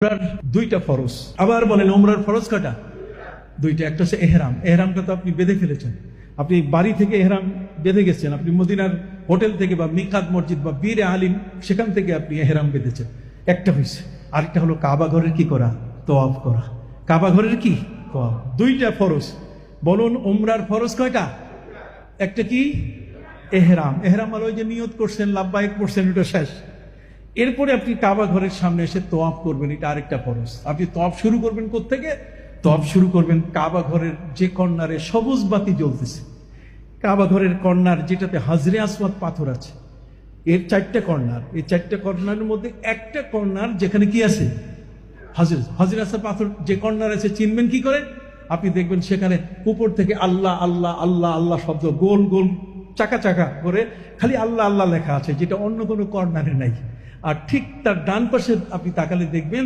উমরার দুইটা ফরজ। আবার বলেন উমরার ফরজ কয়টা? দুইটা। একটা হচ্ছে এহরাম। এহরামটা তো আপনি বেঁধে ফেলেছেন। আপনি বাড়ি থেকে এহরাম বেঁধে গেছেন, আপনি মদিনার হোটেল থেকে বা মিকাত মসজিদ বা বীরে আলিম সেখান থেকে আপনি এহরাম বেঁধেছেন, একটা হয়েছে। আরেকটা হলো কাবা ঘরের কি করা? তওয়াফ করা। কাবা ঘরের কি তওয়াফ। দুইটা ফরজ। বলুন উমরার ফরজ কয়টা? একটা কি? এহরাম। এহরাম আর ওই যে নিয়ত করছেন, লাব্বাইক করছেন, ওটা শেষ। এরপরে আপনি কাবা ঘরের সামনে এসে তওয়াফ করবেন, এটা আরেকটা ফরজ। আপনি তওয়াফ শুরু করবেন কোত্থেকে? তওয়াফ শুরু করবেন কাবা ঘরের যে কর্নারে সবুজ বাতি জ্বলতেছে, কাবা ঘরের কর্নার যেটাতে হাজরে আসওয়াদ পাথর আছে, এর চারটা কর্নার। এই চারটা কর্নারের মধ্যে একটা কর্নার যেখানে কি আছে? হাজরে আসওয়াদ পাথর যে কর্নার আছে চিনবেন কি করে? আপনি দেখবেন সেখানে উপর থেকে আল্লাহ আল্লাহ আল্লাহ আল্লাহ শব্দ গোল গোল চাকা চাকা করে খালি আল্লাহ আল্লাহ লেখা আছে, যেটা অন্য কোনো কর্নারে নাই। আর ঠিক তার ডান পাশে আপনি তাকালে দেখবেন